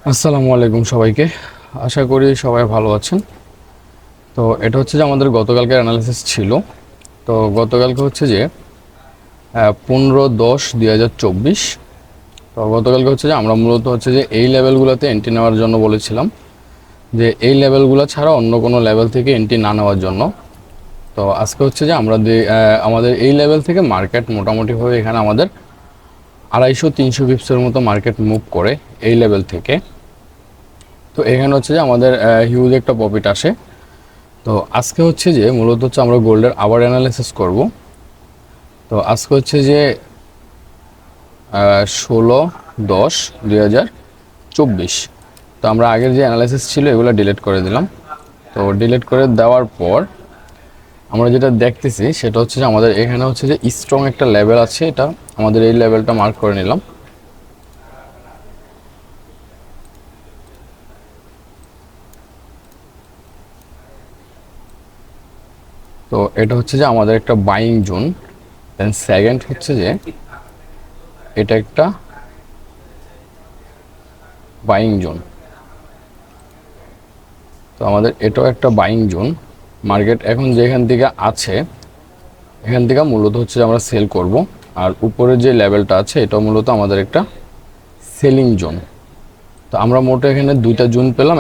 আসসালামু আলাইকুম সবাইকে। আশা করি সবাই ভালো আছেন। তো এটা হচ্ছে যে আমাদের গতকালকের অ্যানালিসিস ছিল। তো গতকালকে হচ্ছে যে 15/10/2024। তো গতকালকে হচ্ছে যে আমরা মূলত হচ্ছে যে এই লেভেলগুলোতে এন্ট্রি নেওয়ার জন্য বলেছিলাম, যে এই লেভেলগুলো ছাড়া অন্য কোনো লেভেল থেকে এন্ট্রি না নেওয়ার জন্য। তো আজকে হচ্ছে যে আমাদের এই লেভেল থেকে মার্কেট মোটামুটিভাবে এখানে আমাদের 250-300 পিপসের মতো মার্কেট মুভ করে এই লেভেল থেকে। তো এখানে হচ্ছে যে আমাদের হিউজ একটা প্রফিট আসে। তো আজকে হচ্ছে যে মূলত হচ্ছে আমরা গোল্ডের আবার অ্যানালাইসিস করব। তো আজকে হচ্ছে যে 16/10/2024। তো আমরা আগের যে অ্যানালাইসিস ছিল এগুলো ডিলিট করে দিলাম। তো ডিলিট করে দেওয়ার পর আমরা যেটা দেখতেছি সেটা হচ্ছে যে আমাদের এখানে হচ্ছে যে স্ট্রং একটা লেভেল আছে, এটা আমাদের এই লেভেলটা মার্ক করে নিলাম। তো এটা হচ্ছে যে আমাদের একটা বাইং জোন। দেন সেকেন্ড হচ্ছে যে এটা একটা বাইং জোন। তো আমাদের এটাও একটা বাইং জোন। মার্কেট এখন যেখান থেকে আছে এখান থেকে মূলত হচ্ছে যে আমরা সেল করব। আর উপরে যে লেভেলটা আছে এটাও মূলত আমাদের একটা সেলিং জোন। তো আমরা মোট এখানে দুইটা জোন পেলাম,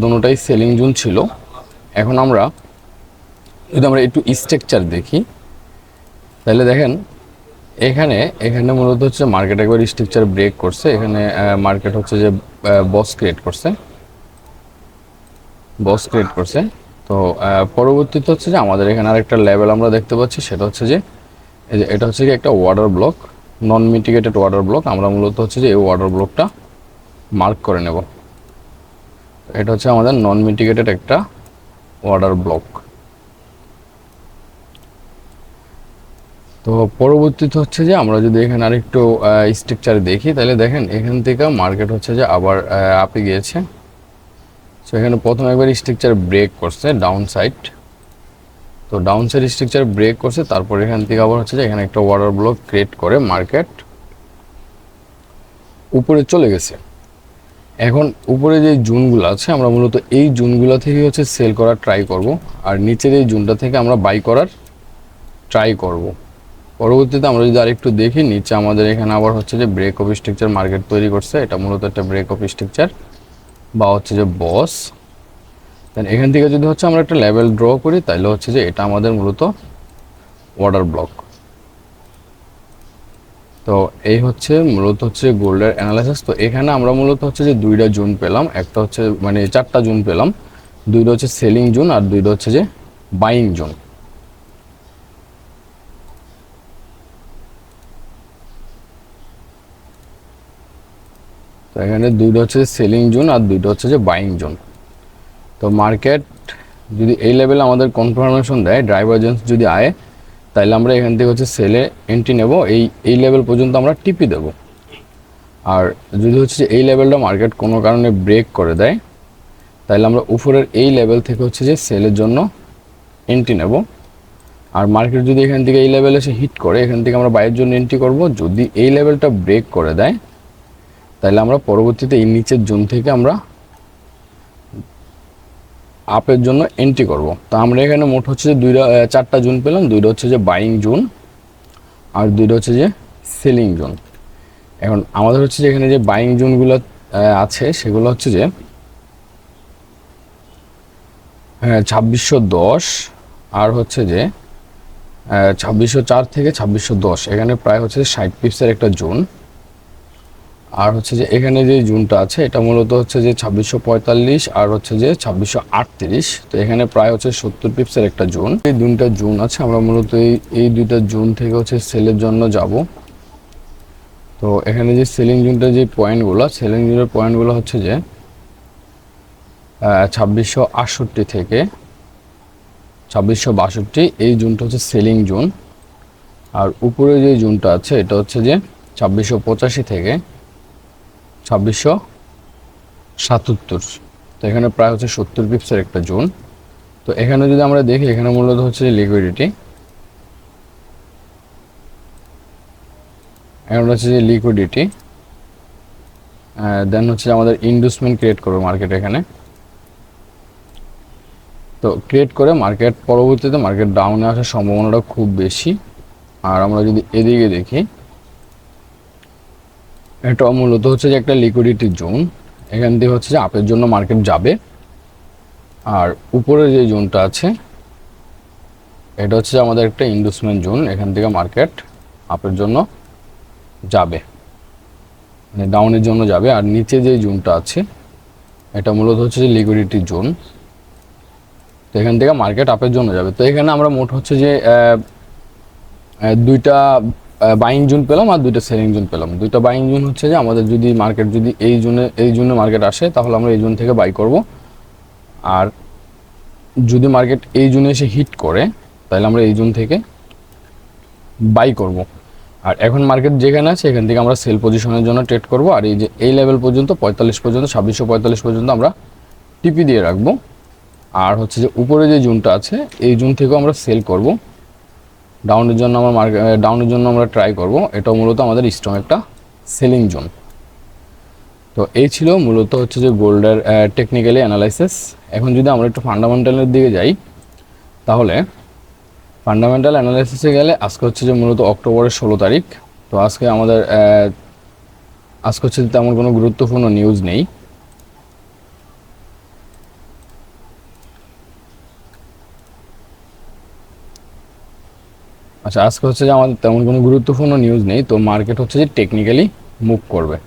দুটোটাই সেলিং জোন ছিল। এখন আমরা যদি আমরা একটু স্ট্রাকচার দেখি তাহলে দেখেন এখানে এখানে মূলত হচ্ছে মার্কেট একবার স্ট্রাকচার ব্রেক করছে। এখানে মার্কেট হচ্ছে যে বস ক্রিয়েট করছে। তো পরবর্তীতে হচ্ছে যে আমাদের এখানে আরেকটা লেভেল আমরা দেখতে পাচ্ছি, সেটা হচ্ছে যে এই যে এটা হচ্ছে কি একটা ওয়াটার ব্লক, নন মিটিগেটেড ওয়াটার ব্লক। আমরা মূলত হচ্ছে যে এই ওয়াটার ব্লকটা মার্ক করে নেব। এটা হচ্ছে আমাদের নন মিটিগেটেড একটা ওয়াটার ব্লক। তো পরবর্তীতে হচ্ছে যে আমরা যদি এখানে আরেকটু স্ট্রাকচার দেখি তাহলে দেখেন এখান থেকে মার্কেট হচ্ছে যে আবার আপে গিয়েছে। সো এখানে প্রথম একবার স্ট্রাকচার ব্রেক করছে ডাউন সাইড। তো ডাউন সাইড স্ট্রাকচার ব্রেক করছে, তারপর এখান থেকে আবার হচ্ছে যে এখানে একটা ওয়াটার ব্লক ক্রিয়েট করে মার্কেট উপরে চলে গেছে। এখন উপরে যে জোনগুলো আছে আমরা মূলত এই জোনগুলো থেকে হচ্ছে সেল করার ট্রাই করব, আর নিচের এই জোনটা থেকে আমরা বাই করার ট্রাই করব। পরবর্তীতে আমরা যদি আরেকটু দেখি নিচে আমাদের এখানে আবার হচ্ছে যে ব্রেক অফ স্ট্রাকচার মার্কেট তৈরি করছে। এটা মূলত একটা ব্রেক অফ স্ট্রাকচার বা হচ্ছে যে বস। দেন এখান থেকে যদি হচ্ছে আমরা একটা লেভেল ড্র করি তাহলে হচ্ছে যে এটা আমাদের মূলত ওয়াটার ব্লক। তো এই হচ্ছে মূলত হচ্ছে গোল্ডের অ্যানালাইসিস। তো এখানে আমরা মূলত হচ্ছে যে দুইটা জোন পেলাম, একটা হচ্ছে মানে চারটা জোন পেলাম, দুইটা হচ্ছে সেলিং জোন আর দুইটা হচ্ছে যে বাইং জোন। তো এখানে দুইটা হচ্ছে সেলিং জোন আর দুইটা হচ্ছে যে বাইং জোন। তো মার্কেট যদি এই লেভেলে আমাদের কনফার্মেশন দেয়, ডাইভারজেন্স যদি আয়, তাহলে আমরা এখান থেকে হচ্ছে সেলে এন্ট্রি নেব। এই লেভেল পর্যন্ত আমরা টিপি দেব। আর যদি হচ্ছে যে এই লেভেলটা মার্কেট কোনো কারণে ব্রেক করে দেয় তাহলে আমরা উপরের এই লেভেল থেকে হচ্ছে যে সেলের জন্য এন্ট্রি নেব। আর মার্কেট যদি এখান থেকে এই লেভেলে এসে হিট করে এখান থেকে আমরা বাইয়ের জন্য এন্ট্রি করব। যদি এই লেভেলটা ব্রেক করে দেয় তাহলে আমরা পরবর্তীতে এই নিচের জোন থেকে আমরা আপের জন্য এন্ট্রি করব। তো আমরা এখানে মোট হচ্ছে যে চারটা জোন পেলাম, দুইটা হচ্ছে যে বাইং জোন আর দুইটা হচ্ছে যে সেলিং জোন। এখন আমাদের হচ্ছে যে এখানে যে বাইং জোনগুলো আছে সেগুলো হচ্ছে যে 2610 আর হচ্ছে যে 2604 থেকে 2610। এখানে প্রায় হচ্ছে 60 পিপসের একটা জোন। আর হচ্ছে যে এখানে যে জোনটা আছে এটা মূলত হচ্ছে যে 2645 আর হচ্ছে যে 2638। তো এখানে প্রায় হচ্ছে 70 পিপসের একটা জোন। এই দুইটা জোন আছে, আমরা মূলত এই দুইটা জোন থেকে হচ্ছে সেলের জন্য যাব। তো এখানে যে সেলিং জোনটা যে পয়েন্টগুলো, সেলিং জোনের পয়েন্টগুলো হচ্ছে যে 2668 থেকে 2662। এই জোনটা হচ্ছে সেলিং জোন। আর উপরে যে জোনটা আছে এটা হচ্ছে যে 2685 থেকে 2677। তো এখানে প্রায় হচ্ছে 70 পিপসের একটা জোন। তো এখানে যদি আমরা দেখি এখানে মূলত হচ্ছে লিকুইডিটি, এখন হচ্ছে যে লিকুইডিটি দেন হচ্ছে যে আমাদের ইন্ডুসমেন্ট ক্রিয়েট করবে মার্কেট এখানে। তো ক্রিয়েট করে মার্কেট পরবর্তীতে মার্কেট ডাউনে আসার সম্ভাবনাটা খুব বেশি। আর আমরা যদি এদিকে দেখি, এটা মূলত হচ্ছে যে একটা লিকুইডিটি জোন। এখান থেকে হচ্ছে যে আপের জন্য মার্কেট যাবে, আর উপরে যে জোনটা আছে এটা হচ্ছে আমাদের একটা ইন্ডুসমেন্ট জোন। এখান থেকে মার্কেট আপের জন্য যাবে, মানে ডাউনের জন্য যাবে। আর নিচে যে জোনটা আছে এটা মূলত হচ্ছে যে লিকুইডিটি জোন। তো এখান থেকে মার্কেট আপের জন্য যাবে। তো এখানে আমরা মোট হচ্ছে যে দুইটা বাইং জোন পেলাম আর দুইটা সেলিং জোন পেলাম। দুইটা বাইং জোন হচ্ছে যে আমাদের যদি মার্কেট যদি এই জোনে মার্কেট আসে তাহলে আমরা এই জোন থেকে বাই করব, আর যদি মার্কেট এই জোনে এসে হিট করে তাহলে আমরা এই জোন থেকে বাই করব। আর এখন মার্কেট যেখানে আছে এখান থেকে আমরা সেল পজিশনের জন্য ট্রেড করব। আর এই যে এই লেভেল পর্যন্ত 45 পর্যন্ত 2645 পর্যন্ত আমরা টিপি দিয়ে রাখবো। আর হচ্ছে যে উপরে যে জোনটা আছে এই জোন থেকেও আমরা সেল করব। ডাউনের জন্য আমরা ট্রাই করব। এটাও মূলত আমাদের স্ট্রং একটা সেলিং জোন। তো এই ছিল মূলত হচ্ছে যে গোল্ডের টেকনিক্যালি অ্যানালাইসিস। এখন যদি আমরা একটু ফান্ডামেন্টালের দিকে যাই, তাহলে ফান্ডামেন্টাল অ্যানালাইসিসে গেলে আজকে হচ্ছে যে মূলত অক্টোবরের 16 তারিখ। তো আজকে হচ্ছে যে তেমন কোনো গুরুত্বপূর্ণ নিউজ নেই। আচ্ছা, আজকে হচ্ছে যে আমাদের তেমন কোনো গুরুত্বপূর্ণ নিউজ নেই। তো মার্কেট হচ্ছে যে টেকনিক্যালি মুভ করবে।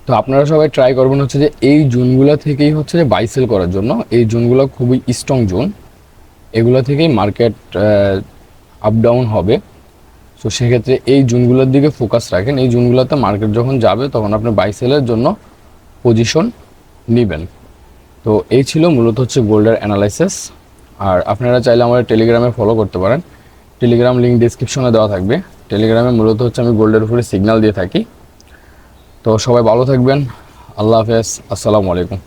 তো আপনারা সবাই ট্রাই করবেন হচ্ছে যে এই জোনগুলো থেকেই হচ্ছে যে বাই সেল করার জন্য। এই জোনগুলো খুবই স্ট্রং জোন, এগুলো থেকেই মার্কেট আপ ডাউন হবে। তো সেক্ষেত্রে এই জোনগুলোর দিকে ফোকাস রাখেন। এই জোনগুলোতে মার্কেট যখন যাবে তখন আপনি বাই সেলের জন্য পজিশন নেবেন। তো এই ছিল মূলত হচ্ছে গোল্ডের অ্যানালাইসিস। আর আপনারা চাইলে আমাদের টেলিগ্রামে ফলো করতে পারেন। টেলিগ্রাম লিঙ্ক ডিসক্রিপশনে দেওয়া থাকবে। টেলিগ্রামে মূলত হচ্ছে আমি গোল্ডের উপরে সিগন্যাল দিয়ে থাকি। তো সবাই ভালো থাকবেন। আল্লাহ হাফেজ, আসসালামু আলাইকুম।